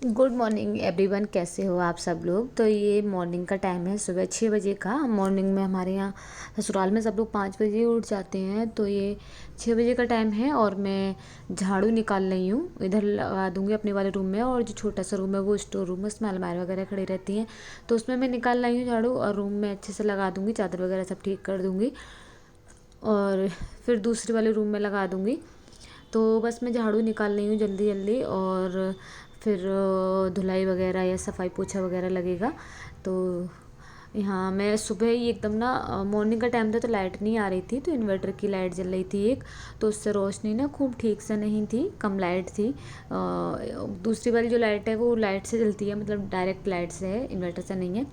Good morning everyone, कैसे हो आप सब लोग। तो ये मॉर्निंग का टाइम है, सुबह 6 बजे का। मॉर्निंग में हमारे यहाँ ससुराल में सब लोग 5 बजे उठ जाते हैं, तो ये 6 बजे का टाइम है और मैं झाड़ू निकाल रही हूँ। इधर लगा दूँगी अपने वाले रूम में, और जो छोटा सा रूम है वो स्टोर रूम है, उसमें अलमारी वगैरह खड़ी रहती हैं, तो उसमें मैं निकाल रही हूँ झाड़ू, और रूम में अच्छे से लगा दूँगी, चादर वगैरह सब ठीक कर दूँगी और फिर दूसरे वाले रूम में लगा दूँगी। तो बस मैं झाड़ू निकाल रही हूँ जल्दी जल्दी, और फिर धुलाई वगैरह या सफाई पोछा वगैरह लगेगा। तो यहाँ मैं सुबह ही एकदम ना, मॉर्निंग का टाइम था तो लाइट नहीं आ रही थी, तो इन्वर्टर की लाइट जल रही थी एक, तो उससे रोशनी ना खूब ठीक से नहीं थी, कम लाइट थी। दूसरी वाली जो लाइट है वो लाइट से जलती है, मतलब डायरेक्ट लाइट से है, इन्वर्टर से नहीं है।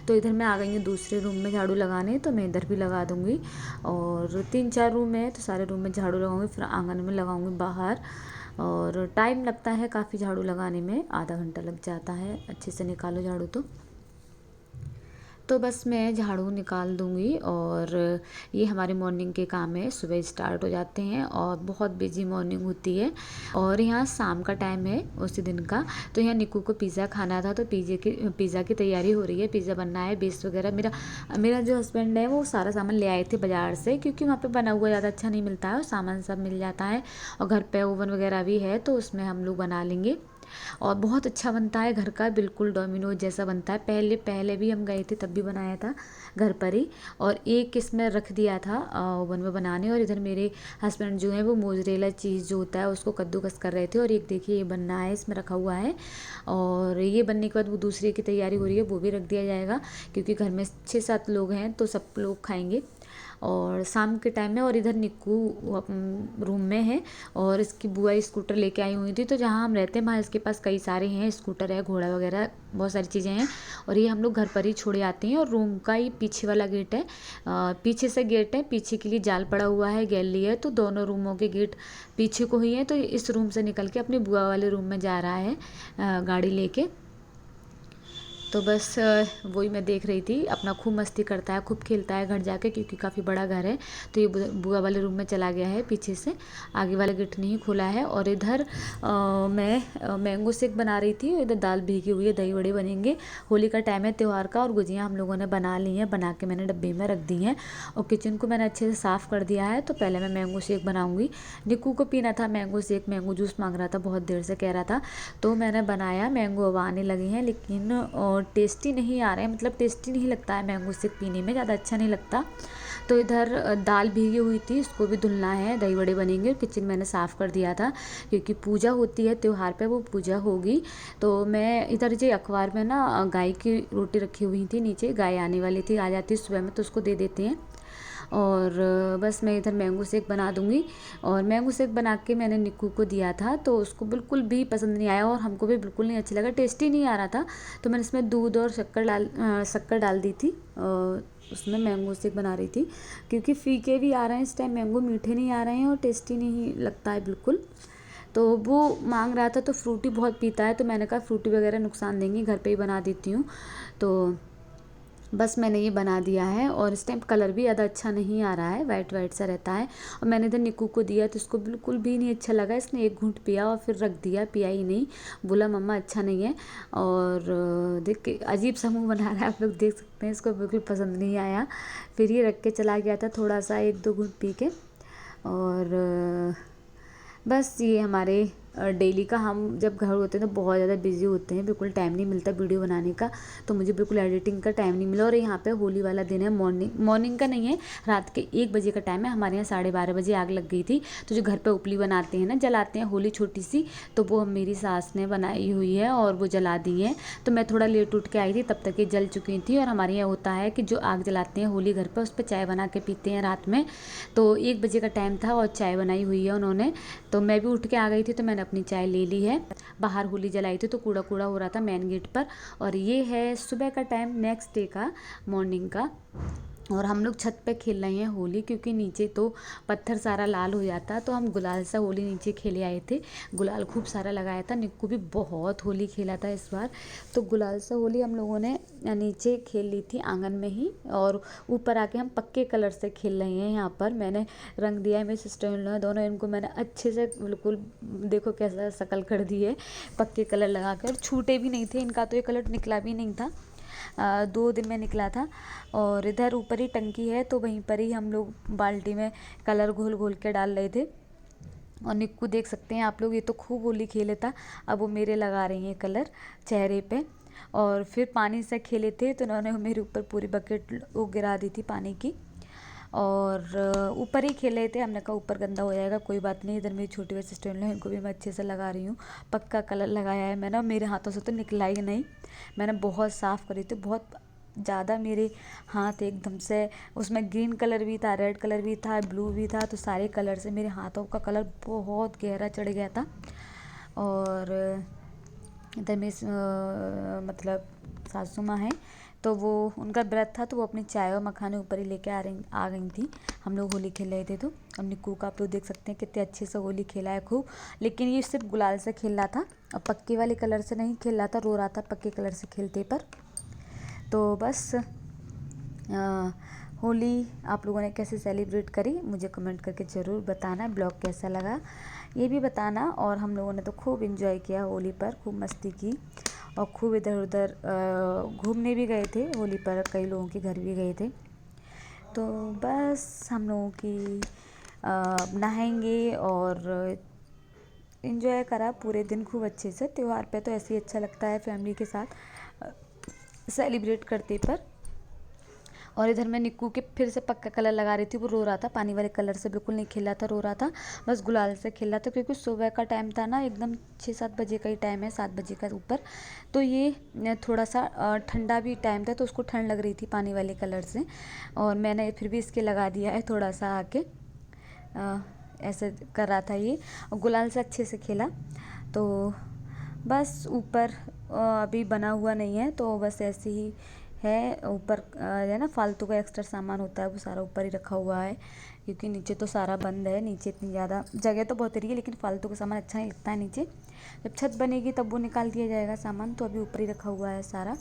तो इधर मैं आ गई हूँ दूसरे रूम में झाड़ू लगाने, तो मैं इधर भी लगा दूँगी। और 3-4 रूम है, तो सारे रूम में झाड़ू लगाऊंगी, फिर आंगन में लगाऊंगी बाहर। और टाइम लगता है काफ़ी झाड़ू लगाने में, आधा घंटा लग जाता है, अच्छे से निकालो झाड़ू तो बस मैं झाड़ू निकाल दूँगी। और ये हमारे मॉर्निंग के काम है, सुबह स्टार्ट हो जाते हैं और बहुत बिजी मॉर्निंग होती है। और यहाँ शाम का टाइम है उसी दिन का, तो यहाँ निक्कू को पिज़्ज़ा खाना था, तो पिज़्ज़ा की तैयारी हो रही है। पिज़्ज़ा बनना है, बेस वगैरह मेरा मेरा जो हस्बैंड है वो सारा सामान ले आए थे बाज़ार से, क्योंकि वहाँ पे बना हुआ ज़्यादा अच्छा नहीं मिलता है और सामान सब मिल जाता है, और घर पे ओवन वगैरह भी है, तो उसमें हम लोग बना लेंगे। और बहुत अच्छा बनता है घर का, बिल्कुल डोमिनोज जैसा बनता है। पहले पहले भी हम गए थे तब भी बनाया था घर पर ही, और एक इसमें रख दिया था ओवन में बनाने। और इधर मेरे हस्बैंड जो है वो मोजरेला चीज़ जो होता है उसको कद्दूकस कर रहे थे, और एक देखिए ये बनना है, इसमें रखा हुआ है। और ये बनने के बाद वो दूसरे की तैयारी हो रही है, वो भी रख दिया जाएगा, क्योंकि घर में 6-7 लोग हैं तो सब लोग खाएंगे। और शाम के टाइम में, और इधर निक्कू रूम में है, और इसकी बुआ स्कूटर लेके आई हुई थी, तो जहाँ हम रहते हैं वहाँ इसके पास कई सारे हैं, स्कूटर है, घोड़ा वगैरह, बहुत सारी चीज़ें हैं। और ये हम लोग घर पर ही छोड़े आते हैं। और रूम का ही पीछे वाला गेट है, पीछे से गेट है, पीछे के लिए जाल पड़ा हुआ है, गैलरी है, तो दोनों रूमों के गेट पीछे को ही है। तो इस रूम से निकल के अपनी बुआ वाले रूम में जा रहा है गाड़ी लेके। तो बस वही मैं देख रही थी, अपना खूब मस्ती करता है, खूब खेलता है घर जाके, क्योंकि काफ़ी बड़ा घर है। तो ये बुआ वाले रूम में चला गया है पीछे से, आगे वाला गेट नहीं खुला है। और इधर मैं मैंगो शेक बना रही थी, इधर दाल भीगी हुई है, दही बड़े बनेंगे। होली का टाइम है त्यौहार का, और गुजियाँ हम लोगों ने बना ली हैं, बना के मैंने डब्बे में रख दी हैं, और किचन को मैंने अच्छे से साफ़ कर दिया है। तो पहले मैं मैंगो शेक बनाऊँगी। निक्कू को पीना था मैंगो शेक, मैंगो जूस मांग रहा था, बहुत देर से कह रहा था, तो मैंने बनाया। मैंगो अब आने लगे हैं, लेकिन टेस्टी नहीं आ रहे हैं, मतलब टेस्टी नहीं लगता है मैंगो शेक पीने में, ज़्यादा अच्छा नहीं लगता। तो इधर दाल भीगी हुई थी, इसको भी धुलना है, दही बड़े बनेंगे। किचन मैंने साफ़ कर दिया था, क्योंकि पूजा होती है त्यौहार पे, वो पूजा होगी। तो मैं इधर जो अखबार में ना गाय की रोटी रखी हुई थी नीचे, गाय आने वाली थी, आ जाती सुबह में, तो उसको दे देते हैं। और बस मैं इधर मैंगो शेक बना दूँगी। और मैंगो शेक बना के मैंने निक्कू को दिया था, तो उसको बिल्कुल भी पसंद नहीं आया, और हमको भी बिल्कुल नहीं अच्छा लगा, टेस्टी नहीं आ रहा था। तो मैंने इसमें दूध और शक्कर डाल दी थी, उसमें मैंगो शेक बना रही थी, क्योंकि फीके भी आ रहे हैं इस टाइम, मैंगो मीठे नहीं आ रहे हैं और टेस्टी नहीं लगता है बिल्कुल। तो वो मांग रहा था, तो फ्रूटी बहुत पीता है, तो मैंने कहा फ्रूटी वगैरह नुकसान देंगी, घर पे ही बना देती हूँ। तो बस मैंने ये बना दिया है, और इस टाइम कलर भी ज़्यादा अच्छा नहीं आ रहा है, वाइट वाइट सा रहता है। और मैंने इधर निक्कू को दिया, तो इसको बिल्कुल भी नहीं अच्छा लगा, इसने एक घूंट पिया और फिर रख दिया, पिया ही नहीं, बोला मम्मा अच्छा नहीं है। और देख के अजीब सा मुँह बना रहा है, आप लोग देख सकते हैं, इसको बिल्कुल पसंद नहीं आया। फिर ये रख के चला गया था थोड़ा सा, 1-2 घूंट पी के। और बस ये हमारे डेली का, हम जब घर होते हैं तो बहुत ज़्यादा बिजी होते हैं, बिल्कुल टाइम नहीं मिलता वीडियो बनाने का, तो मुझे बिल्कुल एडिटिंग का टाइम नहीं मिला। और यहाँ पे होली वाला दिन है, मॉर्निंग का नहीं है, रात के 1 बजे का टाइम है। हमारे यहाँ 12:30 बजे आग लग गई थी। तो जो घर पे उपली बनाते हैं ना, जलाते हैं होली छोटी सी, तो वो हम मेरी सास ने बनाई हुई है और वो जला दी है। तो मैं थोड़ा लेट उठ के आई थी, तब तक ये जल चुकी थी। और हमारे यहाँ होता है कि जो आग जलाते हैं होली घर पर, उस पर चाय बना के पीते हैं रात में। तो 1 बजे का टाइम था और चाय बनाई हुई है उन्होंने, तो मैं भी उठ के आ गई थी, तो मैंने अपनी चाय ले ली है। बाहर होली जलाई थी, तो कूड़ा कूड़ा हो रहा था मेन गेट पर। और ये है सुबह का टाइम, नेक्स्ट डे का मॉर्निंग का। और हम लोग छत पे खेल रहे हैं होली, क्योंकि नीचे तो पत्थर सारा लाल हो जाता। तो हम गुलाल से होली नीचे खेले आए थे, गुलाल खूब सारा लगाया था। निक्कू भी बहुत होली खेला था इस बार। तो गुलाल से होली हम लोगों ने नीचे खेल ली थी आंगन में ही, और ऊपर आके हम पक्के कलर से खेल रहे हैं। यहाँ पर मैंने रंग दिया है, मेरी सिस्टर इन लॉ दोनों, इनको मैंने अच्छे से बिल्कुल देखो कैसा शक्ल कर दी है पक्के कलर लगा कर। और छूटे भी नहीं थे, इनका तो ये कलर निकला भी नहीं था, 2 दिन में निकला था। और इधर ऊपर ही टंकी है, तो वहीं पर ही हम लोग बाल्टी में कलर घोल घोल के डाल रहे थे। और निक्कू देख सकते हैं आप लोग, ये तो खूब होली खेले था। अब वो मेरे लगा रही हैं कलर चेहरे पे। और फिर पानी से खेले थे, तो उन्होंने मेरे ऊपर पूरी बकेट वो गिरा दी थी पानी की। और ऊपर ही खेल रहे थे, हमने कहा ऊपर गंदा हो जाएगा, कोई बात नहीं। इधर मेरी छोटी बड़ी सिस्टर है, इनको भी मैं अच्छे से लगा रही हूँ। पक्का कलर लगाया है मैंने, मेरे हाथों से तो निकला ही नहीं। मैंने बहुत साफ़ करी थी, बहुत ज़्यादा मेरे हाथ एकदम से, उसमें ग्रीन कलर भी था, रेड कलर भी था, ब्लू भी था, तो सारे कलर से मेरे हाथों का कलर बहुत गहरा चढ़ गया था। और इधर मेरी मतलब सासू माँ हैं, तो वो उनका व्रत था, तो वो अपनी चाय और मखाने ऊपर ही लेके आ गई थी। हम लोग होली खेल रहे थे। तो और निक्कू का आप लोग देख सकते हैं कितने अच्छे से होली खेला है खूब। लेकिन ये सिर्फ गुलाल से खेल रहा था, और पक्के वाले कलर से नहीं खेल रहा था, रो रहा था पक्के कलर से खेलते पर। तो बस होली आप लोगों ने कैसे सेलिब्रेट करी मुझे कमेंट करके ज़रूर बताना। ब्लॉग कैसा लगा ये भी बताना। और हम लोगों ने तो खूब इन्जॉय किया होली पर, खूब मस्ती की, और खूब इधर उधर घूमने भी गए थे होली पर, कई लोगों के घर भी गए थे। तो बस हम लोगों की नहाएंगे और इन्जॉय करा पूरे दिन खूब अच्छे से। त्यौहार पे तो ऐसे ही अच्छा लगता है फैमिली के साथ सेलिब्रेट करते पर। और इधर मैं निक्कू के फिर से पक्का कलर लगा रही थी, वो रो रहा था, पानी वाले कलर से बिल्कुल नहीं खेल रहा था, रो रहा था, बस गुलाल से खेल रहा था। क्योंकि सुबह का टाइम था ना, एकदम 6-7 बजे का ही टाइम है, 7 बजे का ऊपर। तो ये थोड़ा सा ठंडा भी टाइम था, तो उसको ठंड लग रही थी पानी वाले कलर से। और मैंने फिर भी इसके लगा दिया है थोड़ा सा आके, ऐसे कर रहा था ये, और गुलाल से अच्छे से खेला। तो बस ऊपर अभी बना हुआ नहीं है, तो बस ऐसे ही है। ऊपर है ना, फालतू का एक्स्ट्रा सामान होता है वो सारा ऊपर ही रखा हुआ है, क्योंकि नीचे तो सारा बंद है। नीचे इतनी ज़्यादा जगह तो बहुत रही है, लेकिन फालतू का सामान अच्छा नहीं लगता है नीचे। जब छत बनेगी तब वो निकाल दिया जाएगा सामान, तो अभी ऊपर ही रखा हुआ है सारा।